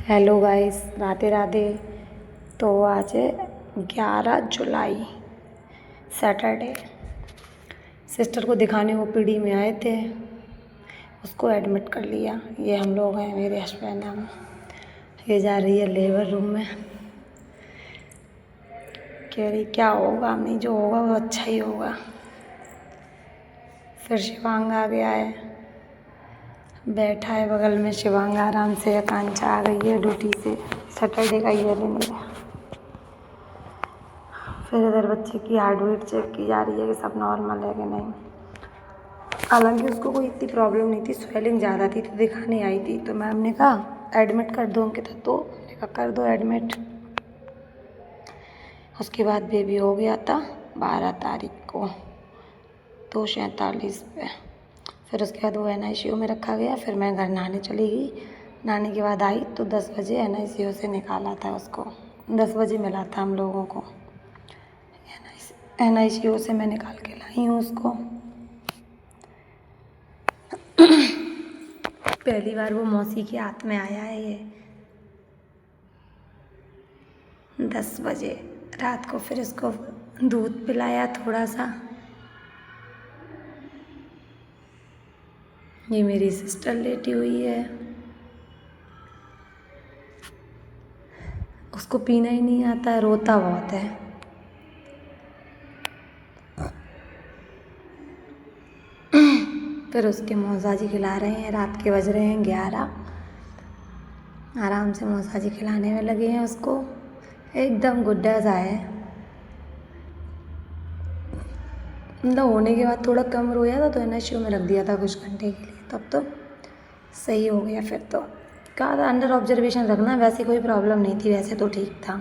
Hello guys, Radhe Radhe. तो आज है 11 जुलाई, सैटरडे। सिस्टर को दिखाने ओपीडी में आए थे, उसको एडमिट कर लिया। ये हम लोग हैं, मेरे हस्बैंड हम। ये जा रही है लेबर रूम में। कह रही क्या होगा, नहीं जो होगा वो अच्छा ही होगा। फिर शिवांग आ गया है, बैठा है बगल में शिवांग आराम से। आकांक्षा आ गई है ड्यूटी से, सैटरडे का ये दिन है। फिर इधर बच्चे की हार्ट बीट चेक की जा रही है कि सब नॉर्मल है कि नहीं। हालांकि उसको कोई इतनी प्रॉब्लम नहीं थी, स्वेलिंग ज़्यादा थी तो दिखाने आई थी। तो मैम ने कहा एडमिट कर दो अंकिता, तो मैंने कहा कर दो एडमिट। उसके बाद बेबी हो गया था 12 तारीख को 2:47 पे। फिर उसके बाद वो NICU में रखा गया। फिर मैं घर नहाने चली गई। नहाने के बाद आई तो 10 बजे NICU से निकाला था उसको। 10 बजे मिला था हम लोगों को। NICU से मैं निकाल के लाई हूँ उसको। पहली बार वो मौसी के हाथ में आया है ये 10 बजे रात को। फिर इसको दूध पिलाया थोड़ा सा। ये मेरी सिस्टर लेटी हुई है, उसको पीना ही नहीं आता है, रोता बहुत है। फिर उसके मौसा जी खिला रहे हैं। रात के बज रहे हैं 11। आराम से मौसा जी खिलाने में लगे हैं उसको। एकदम गुड्डा सा है। मतलब होने के बाद थोड़ा कम रोया था तो NICU में रख दिया था कुछ घंटे के लिए, तब तो सही हो गया। फिर तो कहा था अंडर ऑब्जर्वेशन रखना, वैसे कोई प्रॉब्लम नहीं थी, वैसे तो ठीक था।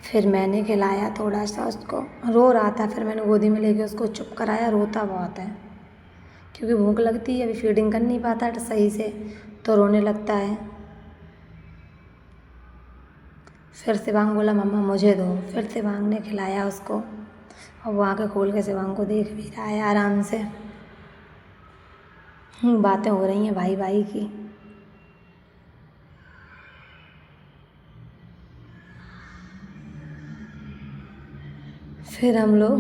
फिर मैंने खिलाया थोड़ा सा उसको, रो रहा था। फिर मैंने गोदी में लेके उसको चुप कराया, रोता बहुत है क्योंकि भूख लगती है, अभी फीडिंग कर नहीं पाता सही से तो रोने लगता है। फिर शिवांग बोला मम्मा मुझे दो। फिर शिवांग ने खिलाया उसको और वो आँखें खोल के शिवांग को देख भी रहा है आराम से। बातें हो रही हैं भाई भाई की। फिर हम लोग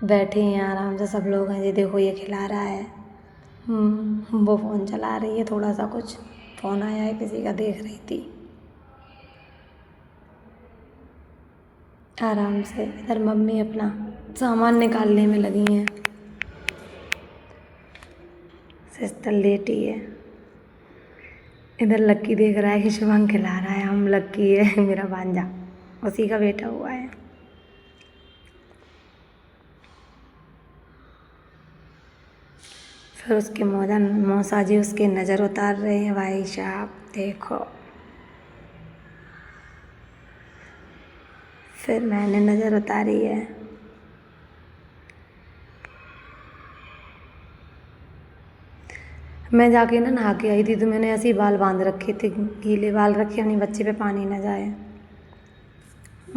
बैठे हैं आराम से, सब लोग हैं। ये देखो ये खिला रहा है। वो फ़ोन चला रही है, थोड़ा सा कुछ फ़ोन आया है किसी का, देख रही थी आराम से। इधर मम्मी अपना सामान निकालने में लगी हैं। सिस्टर लेटी है। इधर लक्की देख रहा है कि शिवांग खिला रहा है। हम लक्की है मेरा भांजा, उसी का बेटा हुआ है। फिर उसके मौसा जी उसके नज़र उतार रहे हैं। भाई साहब देखो। फिर मैंने नज़र उतारी है। मैं जाके ना नहा के आई थी तो मैंने ऐसे ही बाल बांध रखे थे, गीले बाल रखे, अपने बच्चे पे पानी ना जाए।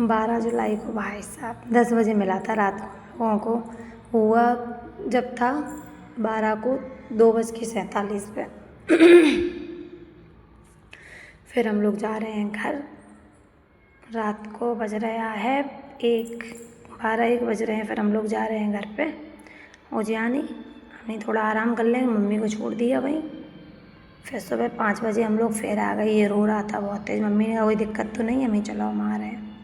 12 जुलाई को भाई साहब 10 बजे मिला था रात को। लोगों को हुआ जब था 12 को 2:47 पे। फिर हम लोग जा रहे हैं घर। रात को बज रहा है 12-1 बज रहे हैं। फिर हम लोग जा रहे हैं घर पे उजियानी। हमने थोड़ा आराम कर लेंगे, मम्मी को छोड़ दिया वहीं। फिर सुबह 5 बजे हम लोग फिर आ गए। ये रो रहा था बहुत तेज। मम्मी ने कहा कोई दिक्कत तो नहीं, हमें चलो हम आ रहे हैं।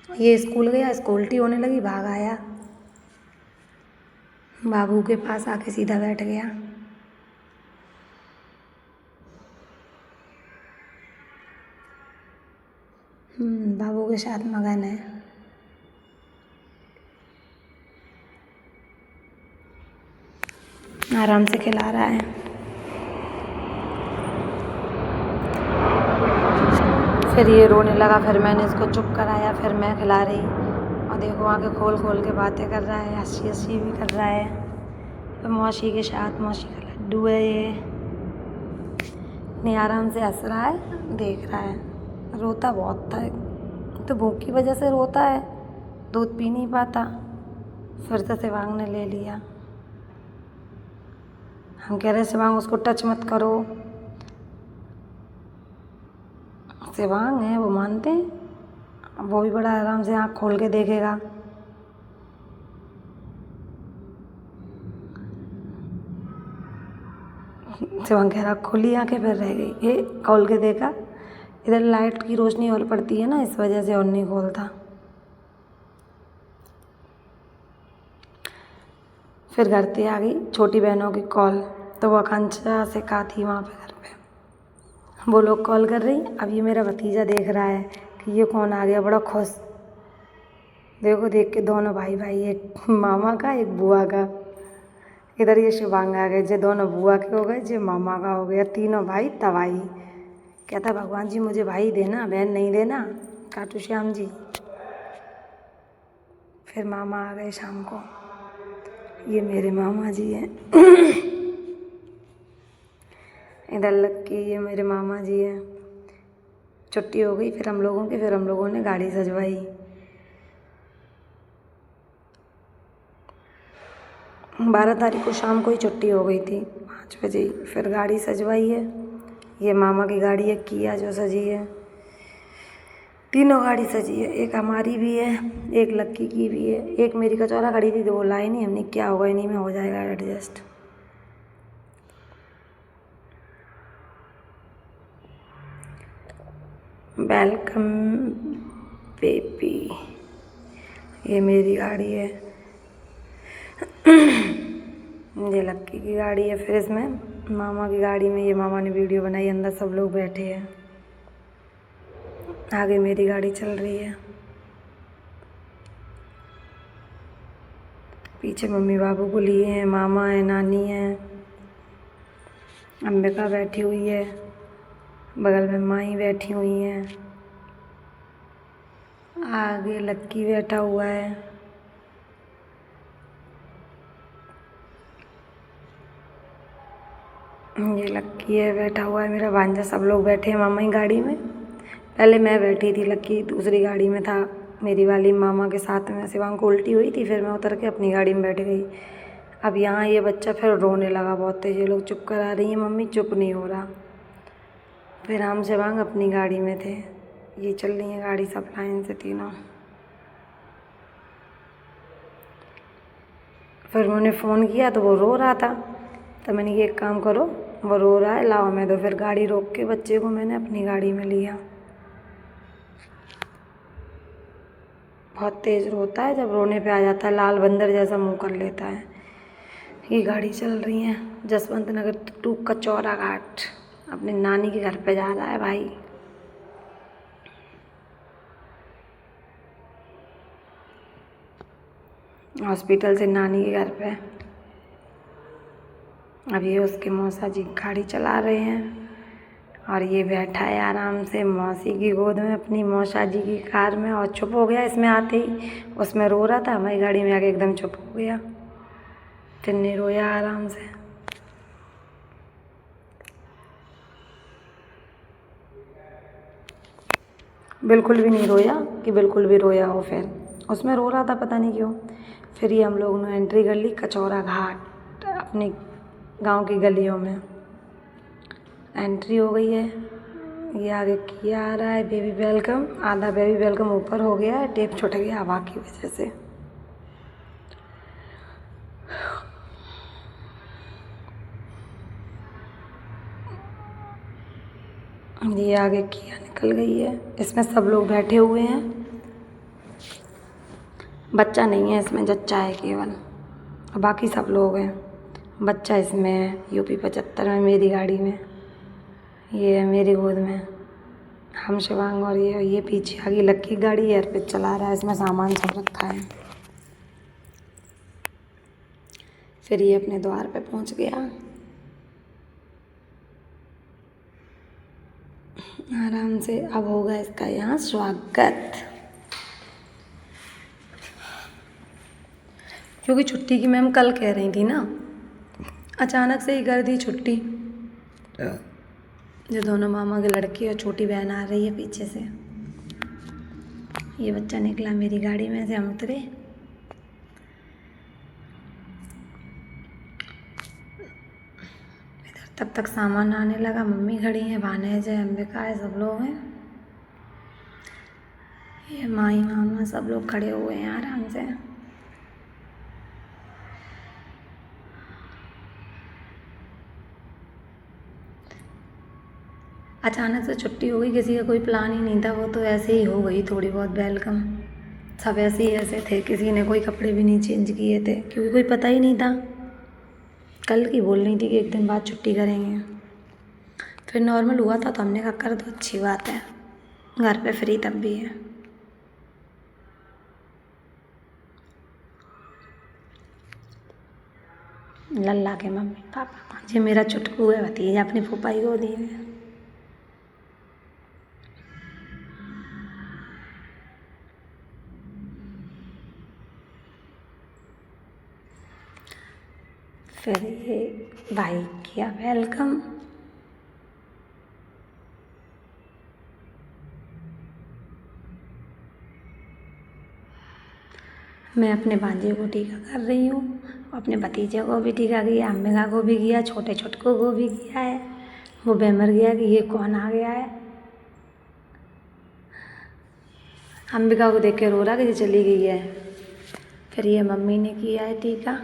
ये स्कूल गया, स्कूल उल्टी होने लगी, भाग आया, बाबू के पास आके सीधा बैठ गया। बाबू के साथ मगन है। आराम से खिला रहा है। फिर ये रोने लगा, फिर मैंने इसको चुप कराया। फिर मैं खिला रही और देखो आँखें खोल खोल के बातें कर रहा है, हंसी हंसी भी कर रहा है। फिर मौसी के साथ, मौसी का लड्डू है ये, नहीं आराम से हंस रहा है, देख रहा है। रोता बहुत था, तो भूख की वजह से रोता है, दूध पी नहीं पाता। फिर से शिवांग ने ले लिया। हम कह रहे शिवांग उसको टच मत करो। शिवांग है वो मानते हैं, वो भी बड़ा आराम से आँख खोल के देखेगा। शिवांग कह रहा खुली आंखें फिर रह गई, ये खोल के देखा। इधर लाइट की रोशनी और पड़ती है ना, इस वजह से और नहीं खोलता। फिर घर पे आ गई छोटी बहनों की कॉल, तो वो आकांक्षा से कहा थी वहाँ पे घर पे, वो लोग कॉल कर रही। अब ये मेरा भतीजा देख रहा है कि ये कौन आ गया, बड़ा खुश। देखो देख के दोनों भाई भाई, एक मामा का एक बुआ का। इधर ये शिवांग आ गए, जे दोनों बुआ के हो गए, जे मामा का हो गया। तीनों भाई तबाही। कहता भगवान जी मुझे भाई देना, बहन नहीं देना, खाटू श्याम जी। फिर मामा आ गए शाम को, ये मेरे मामा जी हैं। इधर लक्की, ये मेरे मामा जी हैं। छुट्टी हो गई फिर हम लोगों की, फिर हम लोगों ने गाड़ी सजवाई। 12 तारीख को शाम को ही छुट्टी हो गई थी, 5 बजे ही। फिर गाड़ी सजवाई है, ये मामा की गाड़ी है किया जो सजी है। तीनों गाड़ी सजी है, एक हमारी भी है, एक लक्की की भी है, एक मेरी कचौरा खड़ी थी तो वो लाई नहीं हमने, क्या होगा इन्हीं में हो जाएगा एडजस्ट। वेलकम बेबी, ये मेरी गाड़ी है, ये लक्की की गाड़ी है। फिर इसमें मामा की गाड़ी में ये मामा ने वीडियो बनाई, अंदर सब लोग बैठे हैं। आगे मेरी गाड़ी चल रही है, पीछे मम्मी बाबू को लिए हैं, मामा है, नानी है, अंबिका बैठी हुई है, बगल में माई बैठी हुई हैं, आगे लक्की बैठा हुआ है। ये लक्की है बैठा हुआ है, मेरा भांजा। सब लोग बैठे हैं मामा की गाड़ी में। पहले मैं बैठी थी, लक्की दूसरी गाड़ी में था मेरी वाली मामा के साथ में। शिवांग को उल्टी हुई थी, फिर मैं उतर के अपनी गाड़ी में बैठ गई। अब यहाँ ये बच्चा फिर रोने लगा बहुत तेज, ये लोग चुप करा रही हैं, मम्मी चुप नहीं हो रहा। फिर हम शिवांग अपनी गाड़ी में थे, ये चल रही है गाड़ी सब लाइन से तीनों। फिर मैंने फ़ोन किया तो वो रो रहा था, तो मैंने ये एक काम करो, वो रो रहा है लाओ मैं, तो फिर गाड़ी रोक के बच्चे को मैंने अपनी गाड़ी में लिया। बहुत तेज़ रोता है, जब रोने पे आ जाता है लाल बंदर जैसा मुंह कर लेता है। ये गाड़ी चल रही है जसवंत नगर टू कचौरा घाट, अपने नानी के घर पे जा रहा है भाई। हॉस्पिटल से नानी के घर पे। अब ये उसके मौसा जी गाड़ी चला रहे हैं और ये बैठा है आराम से मौसी की गोद में, अपनी मौसा जी की कार में, और चुप हो गया इसमें आते ही। उसमें रो रहा था, हमारी गाड़ी में आके एकदम चुप हो गया, फिर नहीं रोया आराम से। बिल्कुल भी नहीं रोया कि बिल्कुल भी रोया हो, फिर उसमें रो रहा था पता नहीं क्यों। फिर ये हम लोगों ने एंट्री कर ली कचौरा घाट, अपने गांव की गलियों में एंट्री हो गई है। ये आगे किया आ रहा है बेबी वेलकम, आधा बेबी वेलकम ऊपर हो गया है, टेप छूट गया हवा की वजह से। ये आगे किया निकल गई है, इसमें सब लोग बैठे हुए हैं, बच्चा नहीं है इसमें, जच्चा है केवल, बाकी सब लोग हैं। बच्चा इसमें है यूपी 75 में मेरी गाड़ी में, ये है मेरी गोद में हम शिवांग, और ये पीछे आगे लक्की गाड़ी एयर पे चला रहा है, इसमें सामान सब रखा है। फिर ये अपने द्वार पे पहुंच गया, आराम से। अब होगा इसका यहाँ स्वागत, क्योंकि छुट्टी की मैम कल कह रही थी ना, अचानक से ही कर दी छुट्टी। जो दोनों मामा के लड़के और छोटी बहन आ रही है पीछे से। ये बच्चा निकला मेरी गाड़ी में से, हम उतरे। तब तक सामान आने लगा। मम्मी खड़ी हैं, भाने जय अंबिका है, सब लोग हैं। ये माई मामा सब लोग खड़े हुए हैं आराम से। अचानक से छुट्टी हो गई, किसी का कोई प्लान ही नहीं था, वो तो ऐसे ही हो गई थोड़ी बहुत वेलकम। सब ऐसे ही ऐसे थे, किसी ने कोई कपड़े भी नहीं चेंज किए थे क्योंकि कोई पता ही नहीं था। कल की बोल रही थी कि एक दिन बाद छुट्टी करेंगे, फिर नॉर्मल हुआ था तो हमने कहा कर दो, अच्छी बात है, घर पे फ्री तब भी है। लल्ला के मम्मी पापा, ये मेरा चुटकू है भतीजा, अपनी फूफाई को दी है। फिर ये भाई किया वेलकम। मैं अपने भांजे को टीका कर रही हूँ, अपने भतीजे को भी टीका किया, अंबिका को भी किया, छोटे छोटकों को भी किया है। वो बेमर गया कि ये कौन आ गया है। अंबिका को देख के रो रहा कि ये चली गई है। फिर ये मम्मी ने किया है टीका।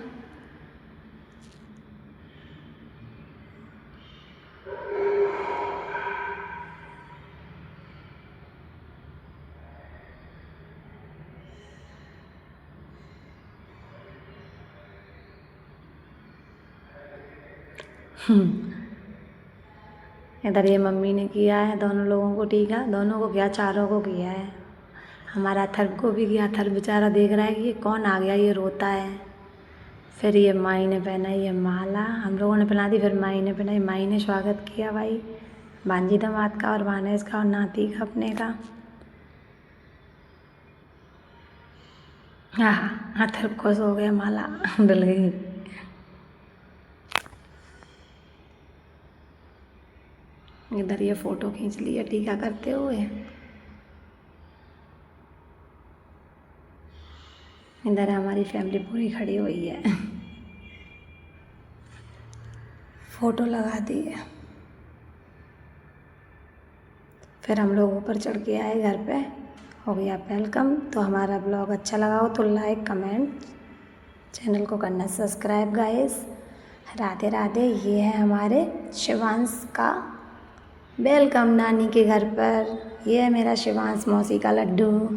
इधर ये मम्मी ने किया है दोनों लोगों को टीका, दोनों को किया, चारों को किया है। हमारा अथर्व को भी किया। अथर्व बेचारा देख रहा है कि ये कौन आ गया, ये रोता है। फिर ये माई ने पहनाई है माला, हम लोगों ने पहना दी, फिर माई ने पहनाई। माई ने स्वागत किया भाई भांजी दामाद का और भानेज का और नाती का अपने का। हाँ, अथर्व खुश हो गया, माला डल गई। इधर ये फोटो खींच लिया टीका करते हुए। इधर हमारी फैमिली पूरी खड़ी हुई है, फोटो लगा दी है। फिर हम लोग ऊपर चढ़ के आए, घर पे हो गया वेलकम। तो हमारा ब्लॉग अच्छा लगा हो तो लाइक कमेंट, चैनल को करना सब्सक्राइब गाइस। राधे राधे। ये है हमारे शिवांश का वेलकम नानी के घर पर। ये है मेरा शिवांश मौसी का लड्डू।